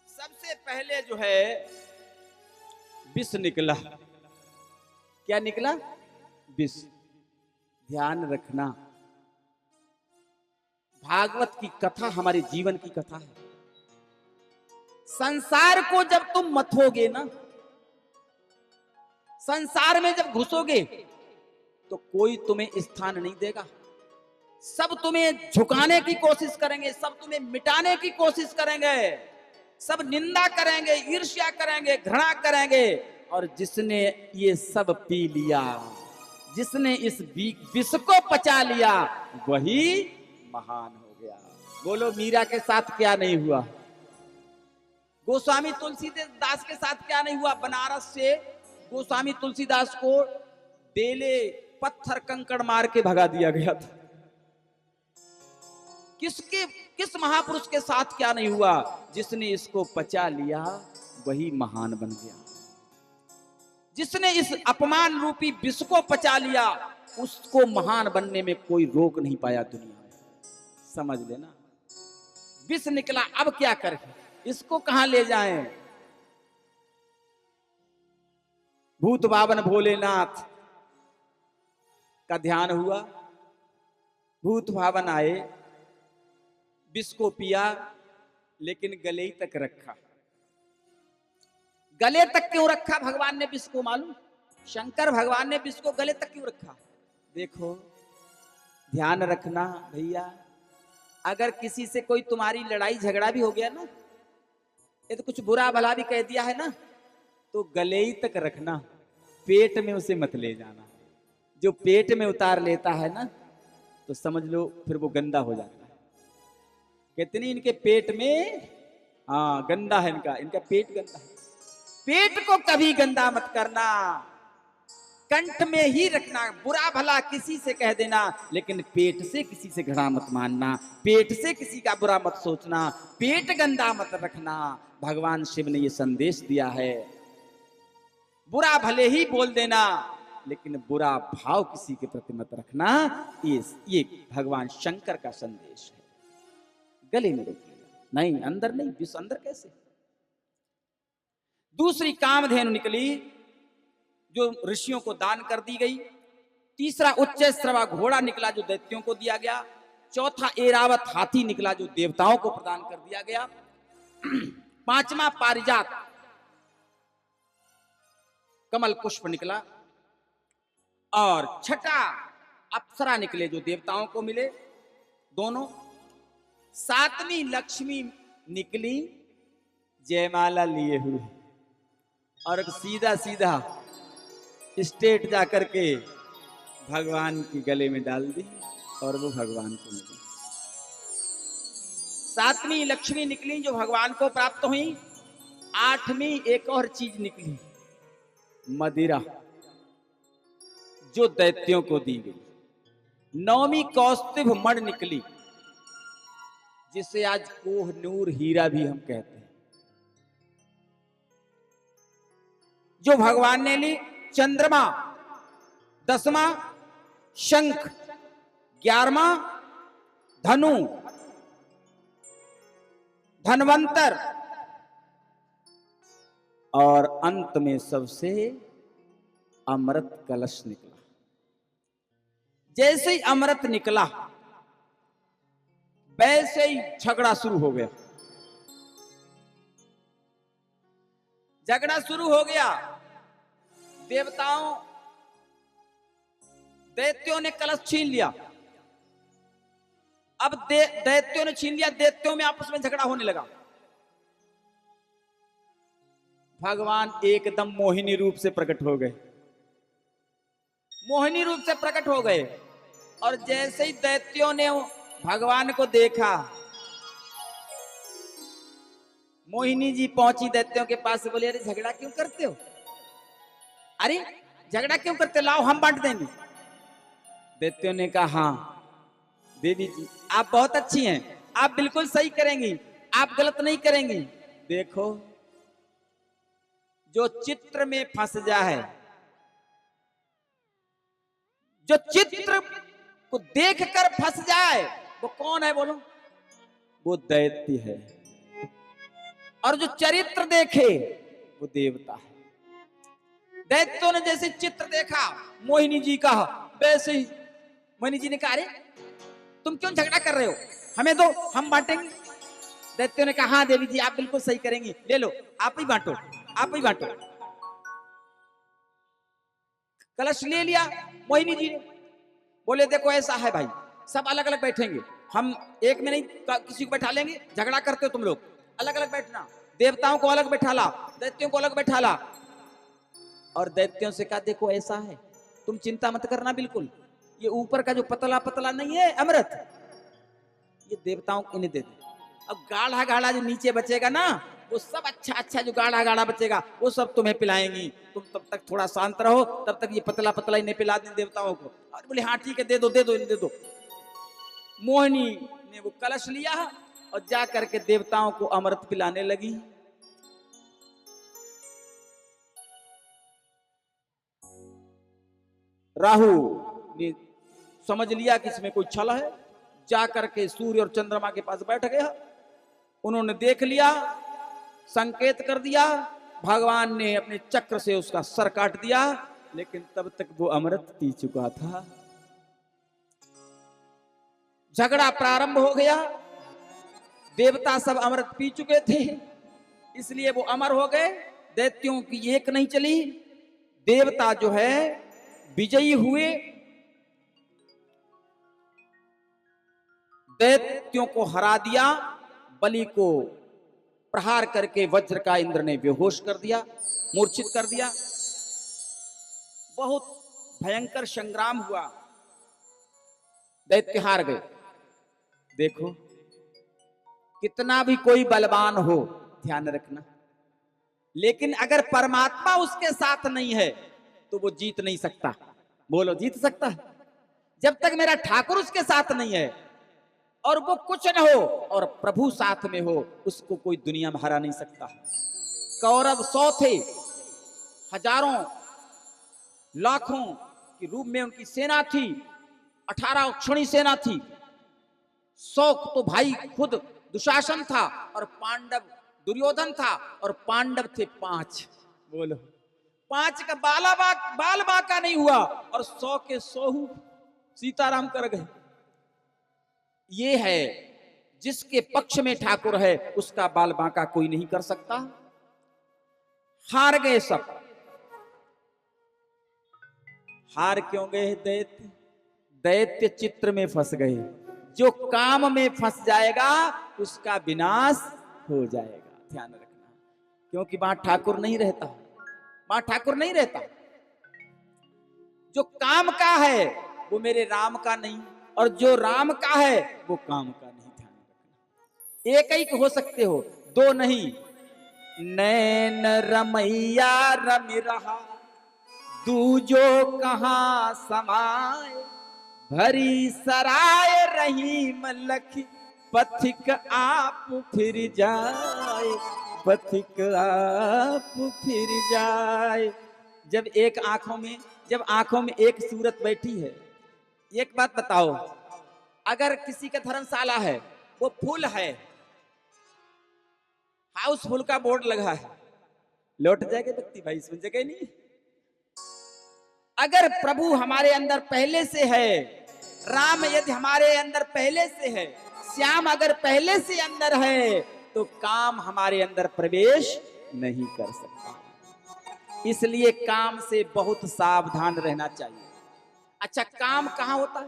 सबसे पहले जो है विष निकला। क्या निकला? विष। ध्यान रखना, भागवत की कथा हमारे जीवन की कथा है। संसार को जब तुम मथोगे ना, संसार में जब घुसोगे तो कोई तुम्हें स्थान नहीं देगा। सब तुम्हें झुकाने की कोशिश करेंगे, सब तुम्हें मिटाने की कोशिश करेंगे, सब निंदा करेंगे, ईर्ष्या करेंगे, घृणा करेंगे। और जिसने ये सब पी लिया, जिसने इस विष को पचा लिया, वही महान हो गया। बोलो मीरा के साथ क्या नहीं हुआ? गोस्वामी तुलसीदास के साथ क्या नहीं हुआ? बनारस से गोस्वामी तुलसीदास को बेले पत्थर कंकड़ मार के भगा दिया गया था। किस महापुरुष के साथ क्या नहीं हुआ, जिसने इसको पचा लिया वही महान बन गया। जिसने इस अपमान रूपी विष को पचा लिया उसको महान बनने में कोई रोक नहीं पाया दुनिया में। समझ लेना, विष निकला, अब क्या करें, इसको कहां ले जाएं। भूत बावन भोलेनाथ का ध्यान हुआ, भूत बावन आए, विष को पिया, लेकिन गले ही तक रखा। गले तक क्यों रखा भगवान ने विष को, मालूम? शंकर भगवान ने विष को गले तक क्यों रखा? देखो, ध्यान रखना भैया, अगर किसी से कोई तुम्हारी लड़ाई झगड़ा भी हो गया ना, ये तो कुछ बुरा भला भी कह दिया है ना, तो गले ही तक रखना, पेट में उसे मत ले जाना। जो पेट में उतार लेता है ना, तो समझ लो फिर वो गंदा हो जाता है। कहते नहीं इनके पेट में, हाँ गंदा है इनका पेट गंदा है। पेट को कभी गंदा मत करना, कंठ में ही रखना। बुरा भला किसी से कह देना, लेकिन पेट से किसी से घृणा मत मानना, पेट से किसी का बुरा मत सोचना, पेट गंदा मत रखना। भगवान शिव ने ये संदेश दिया है, बुरा भले ही बोल देना, लेकिन बुरा भाव किसी के प्रति मत रखना। ये भगवान शंकर का संदेश है। गले में रोक लिया, नहीं अंदर नहीं, विष अंदर कैसे। दूसरी कामधेनु निकली जो ऋषियों को दान कर दी गई। तीसरा उच्च श्रवा घोड़ा निकला जो दैत्यों को दिया गया। चौथा एरावत हाथी निकला जो देवताओं को प्रदान कर दिया गया। पांचवा पारिजात कमल पुष्प निकला। और छठा अप्सरा निकले जो देवताओं को मिले दोनों। सातवीं लक्ष्मी निकली जयमाला लिए हुए, और सीधा सीधा स्टेट जाकर के भगवान के गले में डाल दी और वो भगवान को मिली। सातवीं लक्ष्मी निकली जो भगवान को प्राप्त हुई। आठवीं एक और चीज निकली, मदिरा, जो दैत्यों को दी गई। नौवीं कौस्तुभ मणि निकली, जिसे आज कोहनूर हीरा भी हम कहते हैं, जो भगवान ने ली। चंद्रमा 10वां, शंख 11वां, धनु, धनवंतर, और अंत में सबसे अमृत कलश निकला। जैसे ही अमृत निकला वैसे ही झगड़ा शुरू हो गया। झगड़ा शुरू हो गया। दैत्यों ने कलश छीन लिया। अब दैत्यों ने छीन लिया, दैत्यों में आपस में झगड़ा होने लगा। भगवान एकदम मोहिनी रूप से प्रकट हो गए। मोहिनी रूप से प्रकट हो गए, और जैसे ही दैत्यों ने भगवान को देखा, मोहिनी जी पहुंची दैत्यों के पास, बोले अरे झगड़ा क्यों करते हो, अरे झगड़ा क्यों करते, लाओ हम बांट देंगे। दैत्यों ने कहा हाँ देवी जी आप बहुत अच्छी हैं, आप बिल्कुल सही करेंगी, आप गलत नहीं करेंगी। देखो जो चित्र में फंस जाए, जो चित्र को देखकर फंस जाए, वो कौन है बोलो? वो दैत्य है। और जो चरित्र देखे वो देवता है। दैत्यों ने जैसे चित्र देखा मोहिनी जी का, वैसे ही मोहिनी जी ने कहा अरे तुम क्यों झगड़ा कर रहे हो, हमें दो हम बांटेंगे। दैत्यों ने कहा हाँ देवी जी आप बिल्कुल सही करेंगी, ले लो आप ही बांटो, आप ही बांटो। कलश ले लिया मोहिनी जी ने। बोले देखो ऐसा है भाई, सब अलग अलग बैठेंगे, हम एक में नहीं किसी को बैठा लेंगे। झगड़ा करते हो तुम लोग, अलग अलग बैठना। देवताओं को अलग बैठा ला, दैत्यों को अलग बैठा ला। और दैत्यों से कहा देखो ऐसा है, तुम चिंता मत करना, बिल्कुल ये ऊपर का जो पतला पतला नहीं है अमृत, ये देवताओं को इन्हें दे दे। अब गाढ़ा गाढ़ा जो नीचे बचेगा ना, वो सब अच्छा अच्छा जो गाढ़ा गाढ़ा बचेगा वो सब तुम्हें पिलाएंगी, तुम तब तक थोड़ा शांत रहो, तब तक ये पतला पतला इन्हें पिला दें देवताओं को। और बोले हाँ ठीक है, दे दो दे दो इन्हें दे दो। मोहिनी ने वो कलश लिया और जा करके देवताओं को अमृत पिलाने लगी। राहु ने समझ लिया कि इसमें कोई छल है, जा करके सूर्य और चंद्रमा के पास बैठ गया। उन्होंने देख लिया, संकेत कर दिया, भगवान ने अपने चक्र से उसका सर काट दिया, लेकिन तब तक वो अमृत पी चुका था। झगड़ा प्रारंभ हो गया, देवता सब अमृत पी चुके थे, इसलिए वो अमर हो गए। दैत्यों की एक नहीं चली, देवता जो है विजयी हुए, दैत्यों को हरा दिया। बलि को प्रहार करके वज्र का इंद्र ने बेहोश कर दिया, मूर्छित कर दिया। बहुत भयंकर संग्राम हुआ, दैत्य हार गए। देखो कितना भी कोई बलवान हो, ध्यान रखना, लेकिन अगर परमात्मा उसके साथ नहीं है तो वो जीत नहीं सकता। बोलो जीत सकता है? जब तक मेरा ठाकुर उसके साथ नहीं है और वो कुछ न हो और प्रभु साथ में हो, उसको कोई दुनिया में हरा नहीं सकता। कौरव 100 थे, हजारों लाखों के रूप में उनकी सेना थी, 18 अक्षौणी सेना थी। 100 तो भाई खुद दुशासन था और पांडव दुर्योधन था, और पांडव थे 5। बोलो 5 का बाल बाका नहीं हुआ और 100 के 100 सीताराम कर गए। ये है जिसके पक्ष में ठाकुर है, उसका बाल बांका कोई नहीं कर सकता। हार गए सब। हार क्यों गए? दैत्य दैत्य चित्र में फंस गए। जो काम में फंस जाएगा उसका विनाश हो जाएगा, ध्यान रखना। क्योंकि वहां ठाकुर नहीं रहता, वहां ठाकुर नहीं रहता। जो काम का है वो मेरे राम का नहीं, और जो राम का है वो काम का नहीं, ध्यान रखना। एक ही हो सकते हो, दो नहीं। नैन रमैया रमि रहा, दूजो कहां समाए, भरी सराय रहीम लखी, पथिक आप फिर जाए, पथिक आप फिर जाए। जब आंखों में एक सूरत बैठी है, एक बात बताओ, अगर किसी का धर्मशाला है, वो फुल है, हाउसफुल का बोर्ड लगा है, लौट जाएगा व्यक्ति भाई, इसमें जगह नहीं। अगर प्रभु हमारे अंदर पहले से है, राम यदि हमारे अंदर पहले से है, श्याम अगर पहले से अंदर है, तो काम हमारे अंदर प्रवेश नहीं कर सकता। इसलिए काम से बहुत सावधान रहना चाहिए। अच्छा, काम कहां होता है?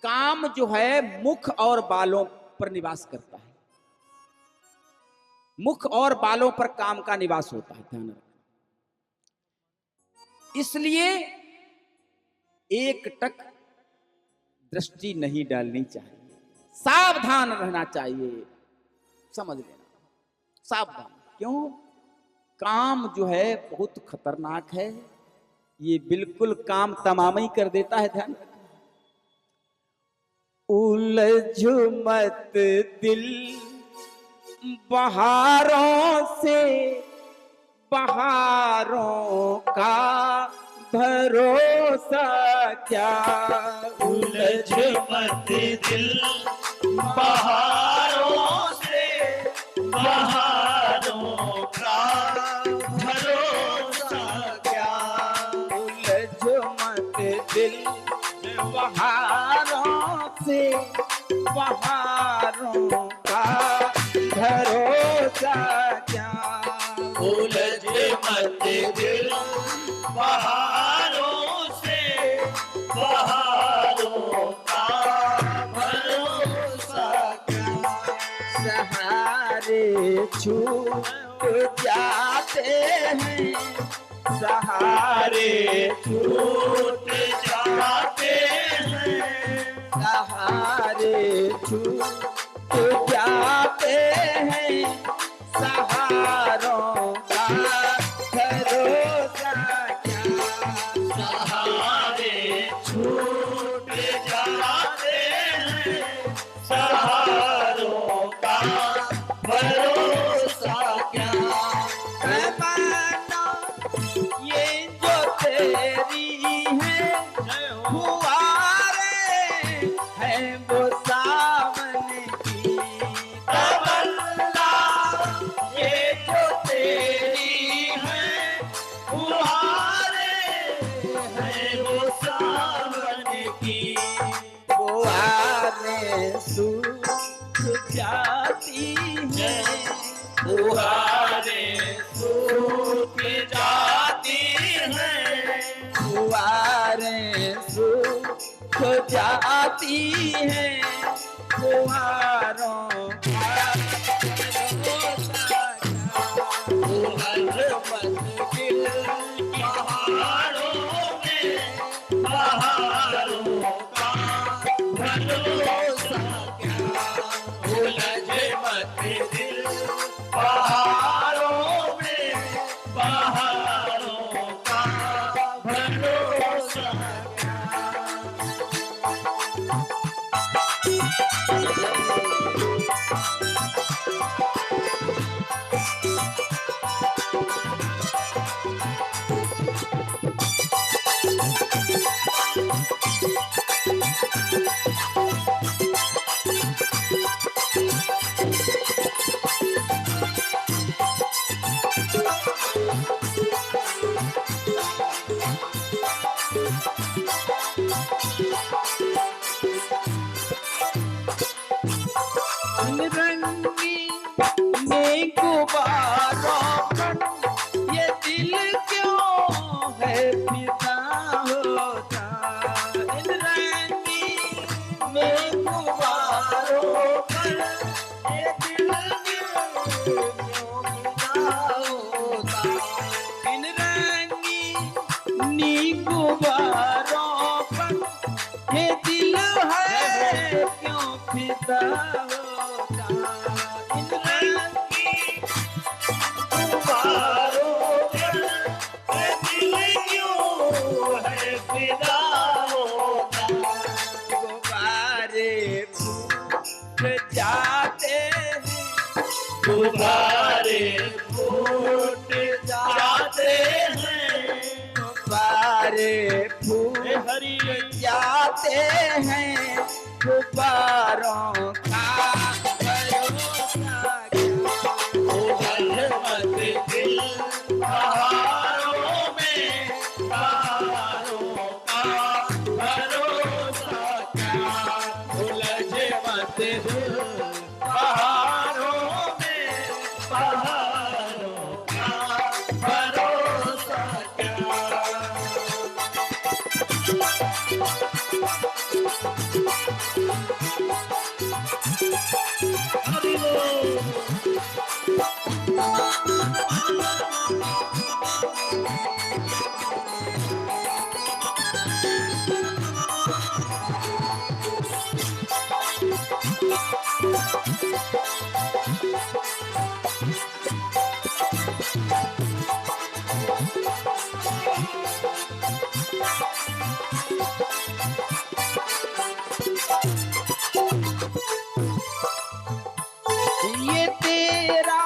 काम जो है मुख और बालों पर निवास करता है। मुख और बालों पर काम का निवास होता है, ध्यान रखना। इसलिए एकटक दृष्टि नहीं डालनी चाहिए, सावधान रहना चाहिए। समझ लेना, सावधान। क्यों? काम जो है बहुत खतरनाक है, ये बिल्कुल काम तमाम ही कर देता है, ध्यान रखना। उलझ मत दिल बहारों से, बहारों का भरोसा क्या, उलझ मत दिल बहारों से, बहारों का भरोसा क्या, उलझ मत दिल बहारों से, बहारों का भरोसा क्या, उलझ मत दिल बहारों से, बहारों का भरोसा क्या, सहारे छूट जाते हैं, सहारे छूट जाते हैं, सहारे छूट जाते हैं, सहारे किनारे छूट जाते हैं सहारों का भरोसा क्या। पैमाना ये जो तेरी है फुहारे हैं वो सावन की। तमन्ना ये जो तेरी है फुहारे हैं वो सावन की। फुहारे सूख जाती है फुहारे सूख जाती हैं फुहारे सूख जाती है फुहारों का भरोसा क्या। हर मंजिल पहाड़ों में पहाड़ों का भरोसा क्या। उलझ मत दिल पहाड़ों में पहाड़ों का भरोसा क्या। रंगी में गुब्बारों पर ये दिल क्यों है फिदा होता। रंगी में गुब्बारों पर ये दिल क्यों फिदा होता। इन रंगी नी गुब्बारों पर ये दिल है क्यों फिदा होता। इन रंगी गुब्बारों पर दिल क्यों है फिदा होता। गुब्बारे फूट जाते हैं गुब्बारे फूट जाते हैं गुब्बारे फूट जाते हैं गुब्बारों का भरोसा क्या। उलझ मत दिल पहाड़ों में पहाड़ों का भरोसा क्या। उलझ मत दिल पहाड़ों में पहाड़ों का भरोसा क्या। हरि बोल। ये तेरा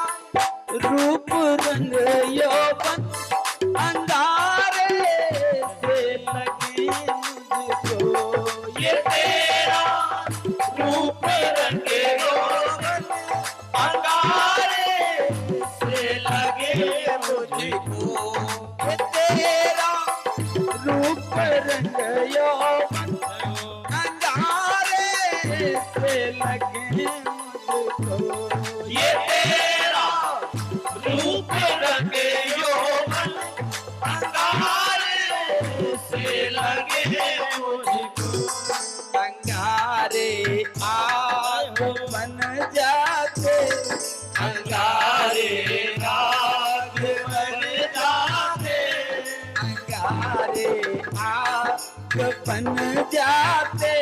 रूप रंग यौवन अंगारे से लगे मुझको। ये तेरा रूप रंगे यौवन अंगारे से लगे मुझको। ये तेरा रूप रंग यौवन अंगारे से लगे मुझको। ये तेरा रूप रंगे यौवन अंगारे से लगे मुझको। अंगारे आग बन जाते अंगारे राग बन जाते अंगारे आग बन जाते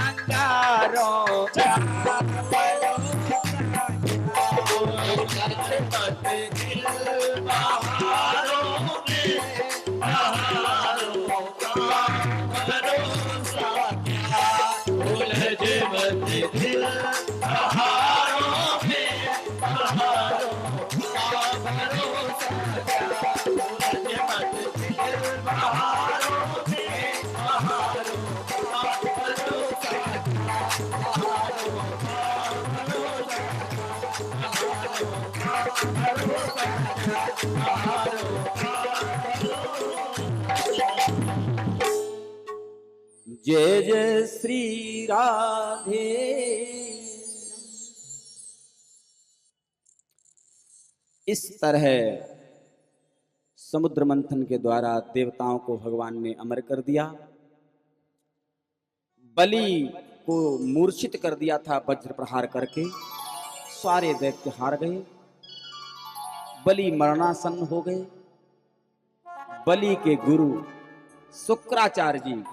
अंगारों का मत दिल पहाड़ों में पहाड़ों का भरोसा क्या उलझ मत दिल बहारों में बहारों का भरोसा क्या उलझ मत दिल बहारों में बहारों का भरोसा क्या बहारों का भरोसा जय जय श्री राधे। इस तरह समुद्र मंथन के द्वारा देवताओं को भगवान ने अमर कर दिया। बलि को मूर्छित कर दिया था वज्र प्रहार करके, सारे दैत्य हार गए। बलि मरणासन्न हो गए। बलि के गुरु शुक्राचार्य जी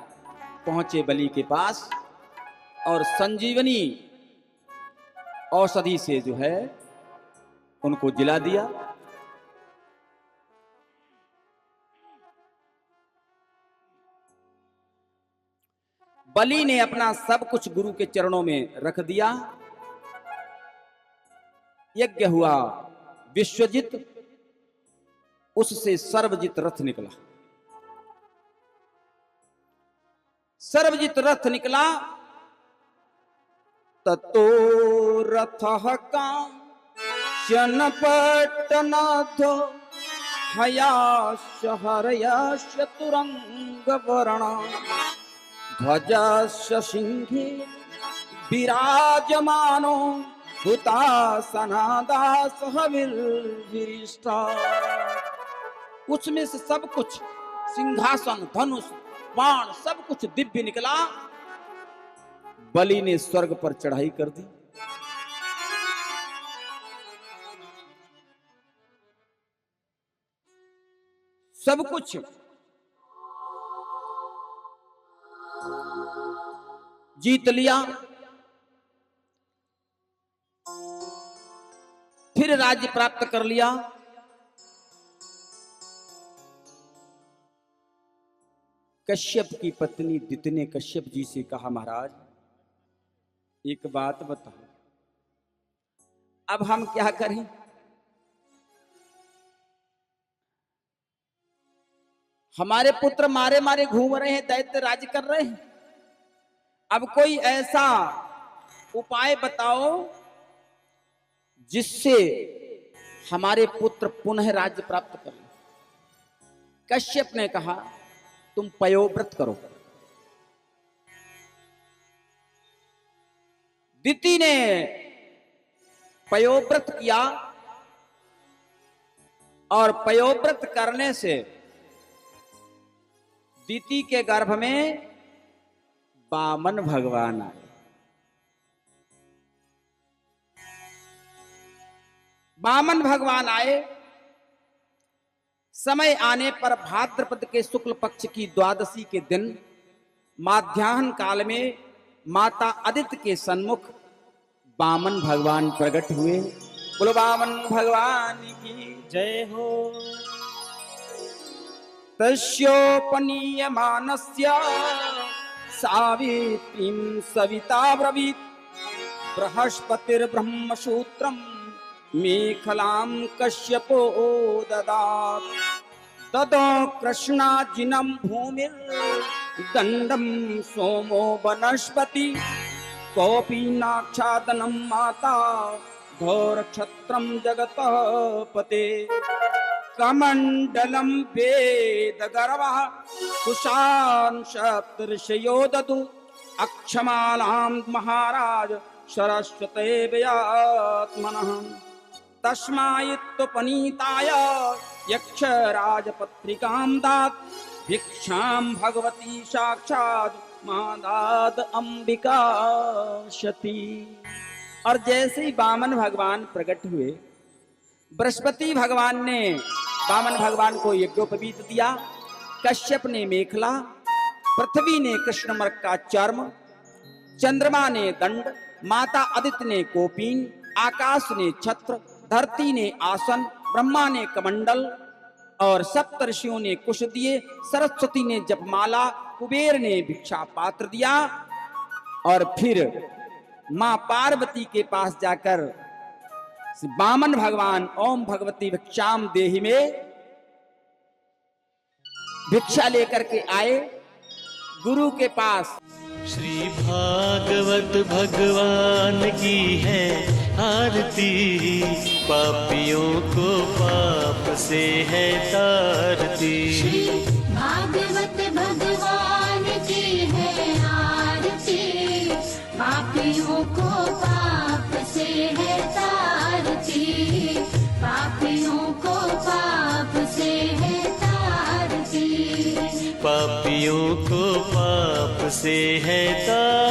पहुंचे बलि के पास और संजीवनी औषधि से जो है उनको जिला दिया। बलि ने अपना सब कुछ गुरु के चरणों में रख दिया। यज्ञ हुआ, विश्वजित, उससे सर्वजित रथ निकला। सर्वजित रथ निकला। ततो रथः कांचनपट्टनाथो हयास्य हरयास्य तुरंगवर्ण ध्वजस्य सिंहे विराजमानो हुतासनादासः विरिष्टा। उसमें से सब कुछ, सिंहासन, धनुष, बाण, सब कुछ दिव्य निकला। बलि ने स्वर्ग पर चढ़ाई कर दी। सब कुछ जीत लिया। फिर राज्य प्राप्त कर लिया। कश्यप की पत्नी दिति ने कश्यप जी से कहा, महाराज एक बात बताओ, अब हम क्या करें? हमारे पुत्र मारे मारे घूम रहे हैं, दैत्य राज कर रहे हैं। अब कोई ऐसा उपाय बताओ जिससे हमारे पुत्र पुनः राज्य प्राप्त कर लें। कश्यप ने कहा, तुम पयोव्रत करो। दिति ने पयोव्रत किया और पयोव्रत करने से दिति के गर्भ में वामन भगवान आए। वामन भगवान आए। समय आने पर भाद्रपद के शुक्ल पक्ष की द्वादशी के दिन माध्याह्न काल में माता अदिति के सन्मुख वामन भगवान प्रकट हुए। बोलो वामन भगवान की जय हो। तस्योपनीयमानस्य सावित्रीं सविता ब्रवीत् बृहस्पतिर्ब्रह्मसूत्रं मेखलां कश्यपो ददात्। ततो कृष्णाजिनं भूमिर्दण्डं सोमो वनस्पति कौपीनाक्षादनं माता घोरक्षत्रं जगतः पते। कमण्डलं वेदगर्वः कुशान् सप्तर्षयो ददु अक्षमालां महाराज सरस्वते व्यात्मनः। तस्मायित्वपनीताय यक्षराजपत्रिकां दात् भिक्षां भगवती साक्षात् मादाद अंबिका शती। और जैसे ही वामन भगवान प्रकट हुए, बृहस्पति भगवान ने वामन भगवान को यज्ञोपवीत दिया। कश्यप ने मेखला, पृथ्वी ने कृष्णमर्क का चर्म, चंद्रमा ने दंड, माता अदिति ने कोपीन, आकाश ने छत्र, धरती ने आसन, ब्रह्मा ने कमंडल और सप्तर्षियों ने कुश दिए, सरस्वती ने जपमाला, कुबेर ने भिक्षा पात्र दिया। और फिर मां पार्वती के पास जाकर वामन भगवान ओम भगवती भिक्षाम देहि में भिक्षा लेकर के आए गुरु के पास। श्री भागवत भगवान की है आरती, पापियों को पाप से है तारती। श्री भागवत भगवान की है आरती, पापियों को पाप से है तारती, पापियों को पाप से है तारती, पापियों को पाप से है तारती।